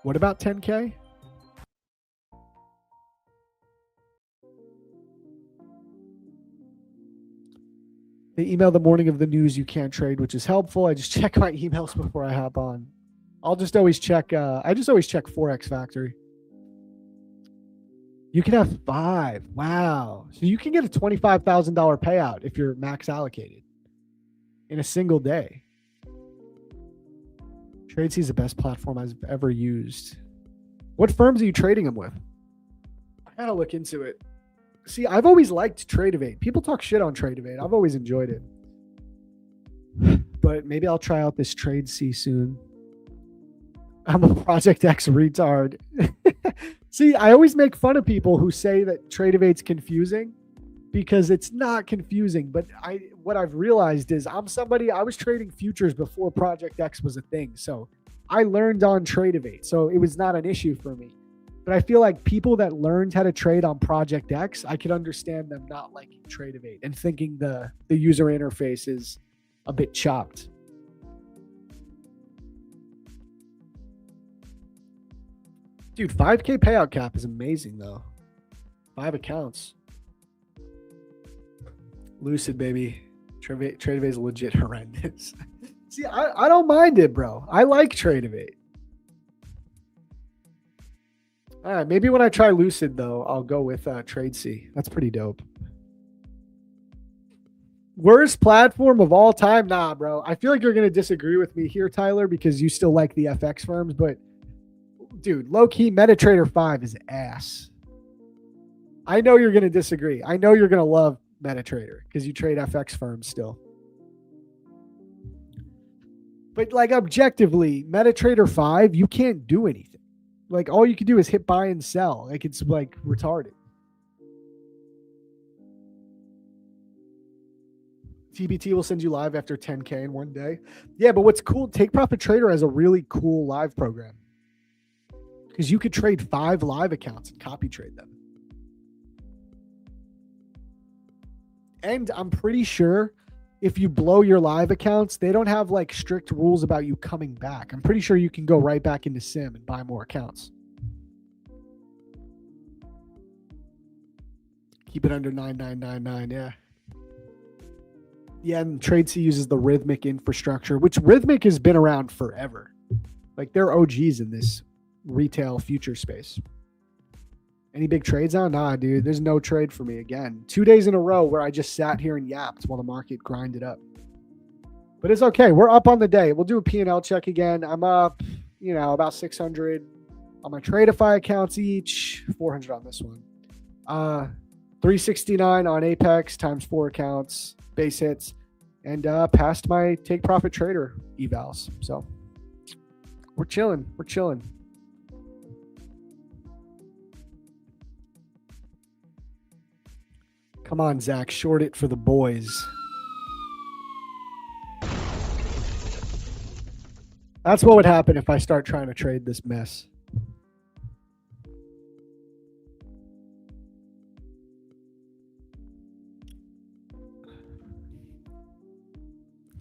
What about 10K? They email the morning of the news you can't trade, which is helpful. I just check my emails before I hop on. I just always check Forex Factory. You can have 5. Wow. So you can get a $25,000 payout if you're max allocated in a single day. TradeC is the best platform I've ever used. What firms are you trading them with? I gotta look into it. See, I've always liked Tradeivate. People talk shit on Tradeivate. I've always enjoyed it. But maybe I'll try out this TradeC soon. I'm a Project X retard. See, I always make fun of people who say that Tradeivate's confusing because it's not confusing. But what I've realized is I was trading futures before Project X was a thing. So I learned on Tradeivate. So it was not an issue for me. But I feel like people that learned how to trade on Project X, I could understand them not liking Tradeivate and thinking the user interface is a bit chopped. Dude, 5K payout cap is amazing though. 5 accounts. Lucid, baby. Tradeivate is legit horrendous. See, I don't mind it, bro. I like Tradeivate. All right, maybe when I try Lucid, though, I'll go with TradeC. That's pretty dope. Worst platform of all time? Nah, bro. I feel like you're going to disagree with me here, Tyler, because you still like the FX firms. But, dude, low-key, MetaTrader 5 is ass. I know you're going to disagree. I know you're going to love MetaTrader because you trade FX firms still. But, like, objectively, MetaTrader 5, you can't do anything. Like, all you can do is hit buy and sell. Like, it's, like, retarded. TBT will send you live after 10K in one day. Yeah, but what's cool, Take Profit Trader has a really cool live program. Because you could trade 5 live accounts and copy trade them. And I'm pretty sure if you blow your live accounts, they don't have like strict rules about you coming back. I'm pretty sure you can go right back into Sim and buy more accounts. Keep it under 9999, yeah. Yeah, and TradeC uses the Rhythmic infrastructure, which Rhythmic has been around forever. Like, they're OGs in this retail future space. Any big trades on? Nah, dude. There's no trade for me again. 2 days in a row where I just sat here and yapped while the market grinded up. But it's okay. We're up on the day. We'll do a P&L check again. I'm up, about 600 on my Tradeify accounts each. 400 on this one. 369 on Apex times 4 accounts, base hits, and passed my Take Profit Trader evals. So we're chilling. We're chilling. Come on, Zach, short it for the boys. That's what would happen if I start trying to trade this mess.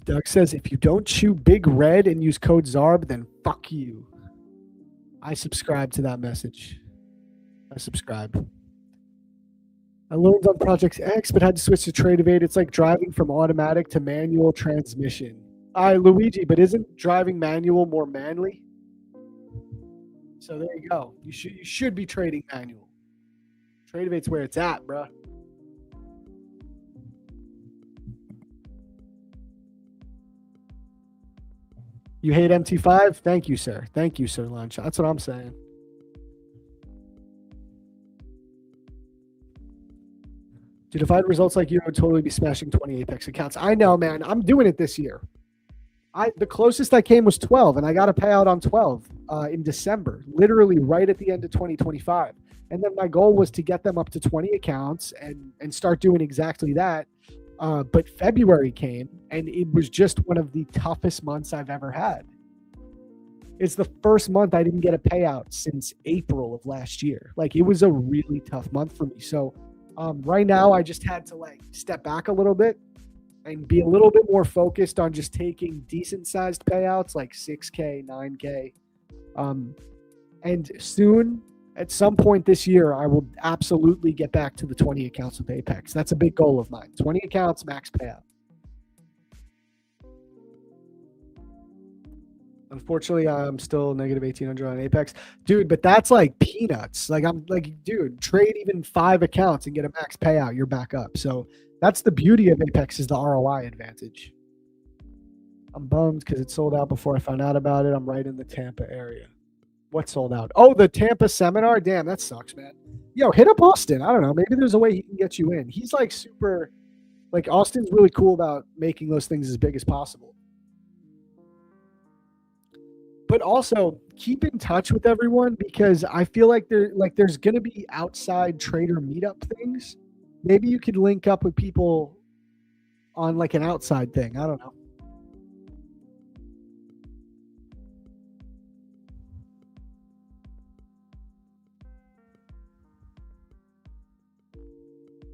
Doug says, if you don't chew Big Red and use code ZARB, then fuck you. I subscribe to that message. I subscribe. I learned on Project X, but had to switch to Trade Evade. It's like driving from automatic to manual transmission. Luigi, but isn't driving manual more manly? So there you go. You should be trading manual. Trade Evade's where it's at, bro. You hate MT5? Thank you, sir. Thank you, sir, Lunch. That's what I'm saying. Dude, if I had results like you, I would totally be smashing 20 Apex accounts. I know, man. I'm doing it this year. The closest I came was 12, and I got a payout on 12 in December, literally right at the end of 2025. And then my goal was to get them up to 20 accounts and start doing exactly that. But February came, and it was just one of the toughest months I've ever had. It's the first month I didn't get a payout since April of last year. Like, it was a really tough month for me. So right now, I just had to like step back a little bit and be a little bit more focused on just taking decent sized payouts like 6K, 9K. And soon, at some point this year, I will absolutely get back to the 20 accounts with Apex. That's a big goal of mine. 20 accounts, max payout. Unfortunately, I'm still negative 1,800 on Apex. Dude, but that's like peanuts. Like, I'm like, dude, trade even 5 accounts and get a max payout. You're back up. So that's the beauty of Apex, is the ROI advantage. I'm bummed because it sold out before I found out about it. I'm right in the Tampa area. What sold out? Oh, the Tampa seminar? Damn, that sucks, man. Yo, hit up Austin. I don't know. Maybe there's a way he can get you in. He's like super, like, Austin's really cool about making those things as big as possible. But also keep in touch with everyone, because I feel like there's gonna be outside trader meetup things. Maybe you could link up with people on like an outside thing. I don't know.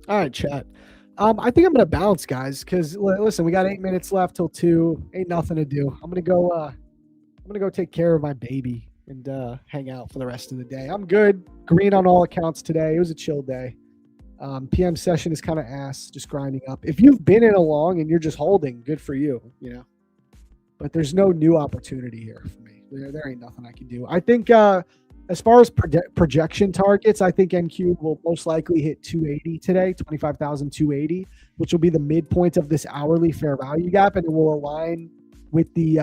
All right, chat. I think I'm gonna bounce, guys, because listen, we got 8 minutes left till 2. Ain't nothing to do. I'm gonna go. I'm gonna go take care of my baby and hang out for the rest of the day. I'm good. Green on all accounts today. It was a chill day. PM session is kind of ass, just grinding up. If you've been in a long and you're just holding, good for you, you know. But there's no new opportunity here for me. There ain't nothing I can do. I think as far as projection targets, I think NQ will most likely hit 280 today, 25,280, which will be the midpoint of this hourly fair value gap, and it will align with the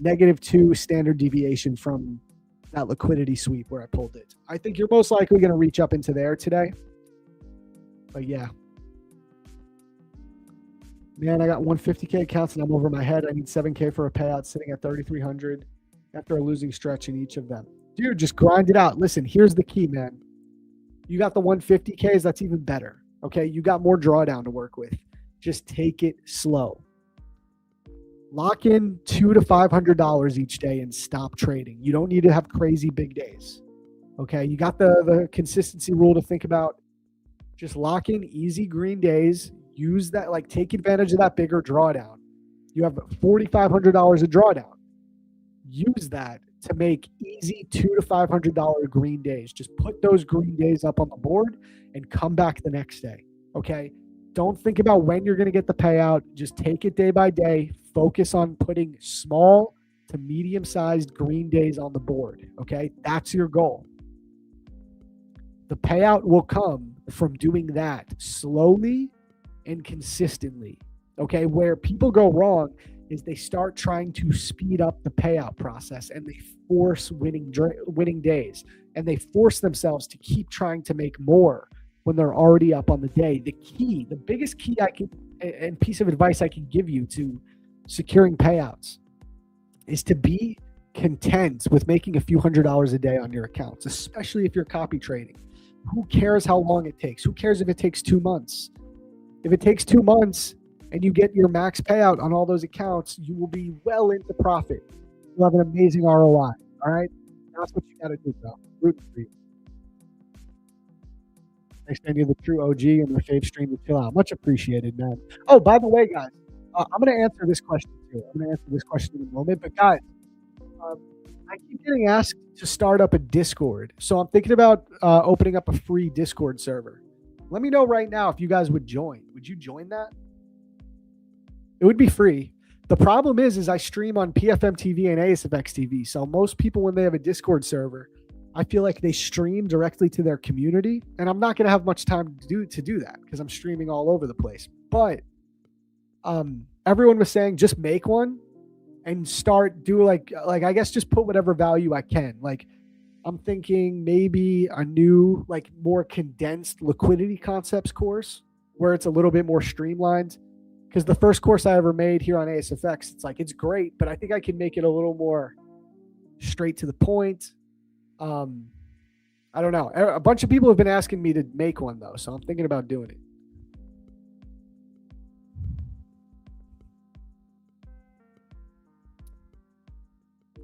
-2 standard deviation from that liquidity sweep where I pulled it. I think you're most likely going to reach up into there today. But yeah. Man, I got 150K accounts and I'm over my head. I need 7K for a payout, sitting at 3,300 after a losing stretch in each of them. Dude, just grind it out. Listen, here's the key, man. You got the 150Ks, that's even better. Okay, you got more drawdown to work with. Just take it slow. Lock in $200 to $500 each day and stop trading. You don't need to have crazy big days. Okay, you got the consistency rule to think about. Just lock in easy green days. Use that, like, take advantage of that bigger drawdown. You have $4,500 of drawdown. Use that to make easy $200 to $500 green days. Just put those green days up on the board and come back the next day. Okay, don't think about when you're going to get the payout. Just take it day by day. Focus on putting small to medium-sized green days on the board. Okay, that's your goal. The payout will come from doing that slowly and consistently. Okay, where people go wrong is they start trying to speed up the payout process and they force winning days, and they force themselves to keep trying to make more when they're already up on the day. The biggest key I can, and piece of advice I can give you to securing payouts, is to be content with making a few $100s a day on your accounts, especially if you're copy trading. Who cares how long it takes? Who cares if it takes 2 months? If it takes 2 months and you get your max payout on all those accounts, you will be well into profit. You'll have an amazing ROI. All right? That's what you got to do, bro. Root for you. Thanks, man. You're the true OG and the fave stream to chill out. Much appreciated, man. Oh, by the way, guys, I'm going to answer this question too. I'm going to answer this question in a moment. But guys, I keep getting asked to start up a Discord. So I'm thinking about opening up a free Discord server. Let me know right now if you guys would join. Would you join that? It would be free. The problem is I stream on PFM TV and ASFX TV. So most people, when they have a Discord server, I feel like they stream directly to their community, and I'm not going to have much time to do that because I'm streaming all over the place. But everyone was saying just make one and like I guess just put whatever value I can. Like I'm thinking maybe a new, like more condensed liquidity concepts course where it's a little bit more streamlined. Because the first course I ever made here on ASFX, it's great, but I think I can make it a little more straight to the point. I don't know. A bunch of people have been asking me to make one though, so I'm thinking about doing it.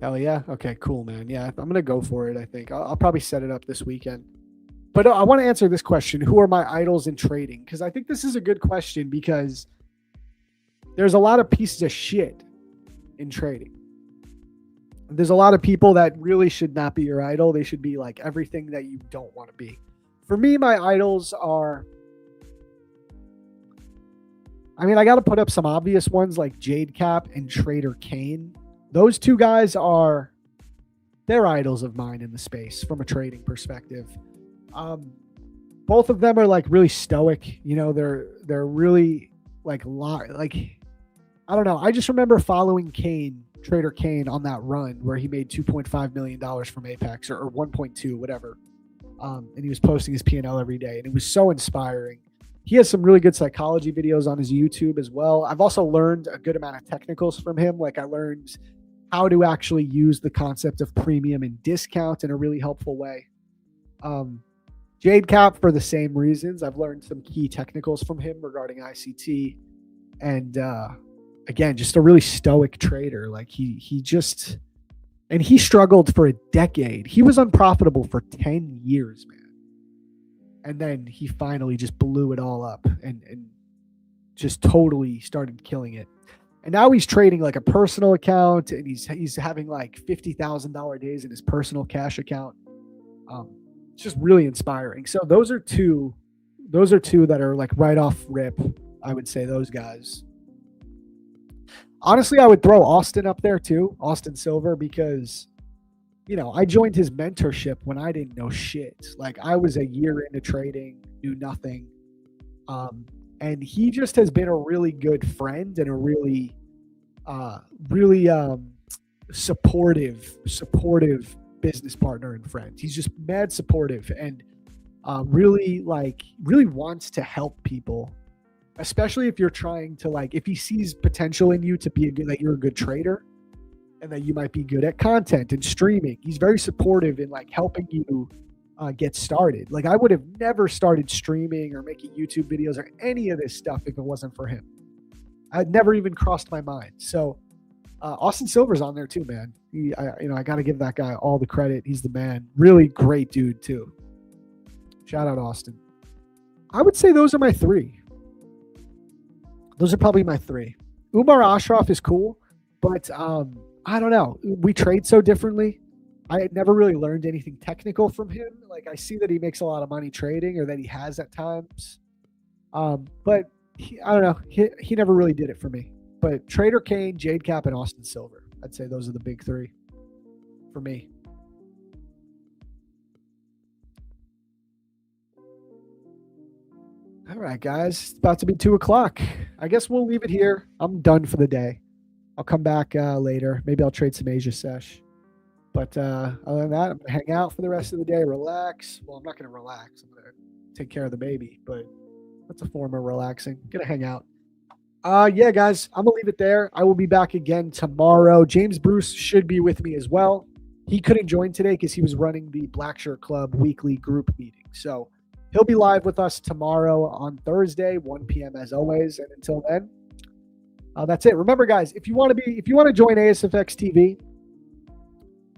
Hell yeah. Okay, cool, man. Yeah, I'm going to go for it, I think. I'll probably set it up this weekend. But I want to answer this question. Who are my idols in trading? Because I think this is a good question because there's a lot of pieces of shit in trading. There's a lot of people that really should not be your idol. They should be like everything that you don't want to be. For me, my idols are, I mean, I got to put up some obvious ones like Jade Cap and Trader Kane. Those two guys they're idols of mine in the space from a trading perspective. Both of them are like really stoic. You know, they're really like I don't know. I just remember following Trader Kane on that run where he made $2.5 million from Apex or 1.2, whatever. And he was posting his P&L every day. And it was so inspiring. He has some really good psychology videos on his YouTube as well. I've also learned a good amount of technicals from him. Like I learned how to actually use the concept of premium and discount in a really helpful way. Jade Cap, for the same reasons. I've learned some key technicals from him regarding ICT. And again, just a really stoic trader. Like he struggled for a decade. He was unprofitable for 10 years, man. And then he finally just blew it all up and just totally started killing it. And now he's trading like a personal account, and he's having like $50,000 days in his personal cash account. It's just really inspiring. So those are two that are like right off rip. I would say those guys. Honestly, I would throw Austin up there too, Austin Silver, because, you know, I joined his mentorship when I didn't know shit. Like I was a year into trading, knew nothing. And he just has been a really good friend and a really supportive business partner and friend. He's just mad supportive and really wants to help people, especially if you're trying to if he sees potential in you to be that you're a good trader and that you might be good at content and streaming. He's very supportive in helping you get started. Like I would have never started streaming or making YouTube videos or any of this stuff if it wasn't for him. I'd never even crossed my mind. So Austin Silver's on there too, man. I got to give that guy all the credit. He's the man. Really great dude too. Shout out Austin. I would say those are my three. Those are probably my three. Umar Ashraf is cool, but I don't know. We trade so differently. I had never really learned anything technical from him. Like I see that he makes a lot of money trading, or that he has at times. But I don't know. He never really did it for me. But Trader Kane, Jade Cap, and Austin Silver. I'd say those are the big three for me. All right, guys. It's about to be 2:00. I guess we'll leave it here. I'm done for the day. I'll come back later. Maybe I'll trade some Asia sesh. But other than that, I'm going to hang out for the rest of the day, relax. Well, I'm not going to relax. I'm going to take care of the baby, but that's a form of relaxing. I'm going to hang out. Yeah, guys, I'm going to leave it there. I will be back again tomorrow. James Bruce should be with me as well. He couldn't join today because he was running the Black Shirt Club weekly group meeting. So he'll be live with us tomorrow on Thursday, 1 p.m. as always. And until then, that's it. Remember, guys, if you want to join ASFX TV,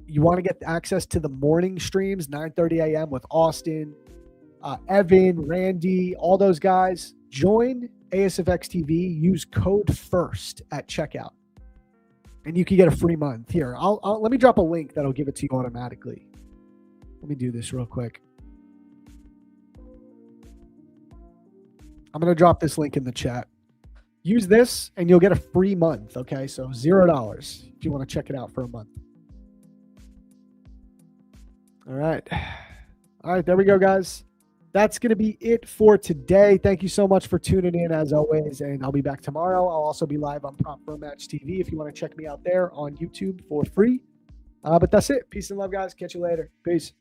you want to get access to the morning streams, 9:30 a.m. with Austin, Evan, Randy, all those guys. Join ASFX TV. Use code FIRST at checkout, and you can get a free month. Here, let me drop a link that'll give it to you automatically. Let me do this real quick. I'm going to drop this link in the chat. Use this and you'll get a free month. Okay. So $0 if you want to check it out for a month. All right. All right. There we go, guys. That's going to be it for today. Thank you so much for tuning in as always. And I'll be back tomorrow. I'll also be live on Prop Pro Match TV if you want to check me out there on YouTube for free. But that's it. Peace and love, guys. Catch you later. Peace.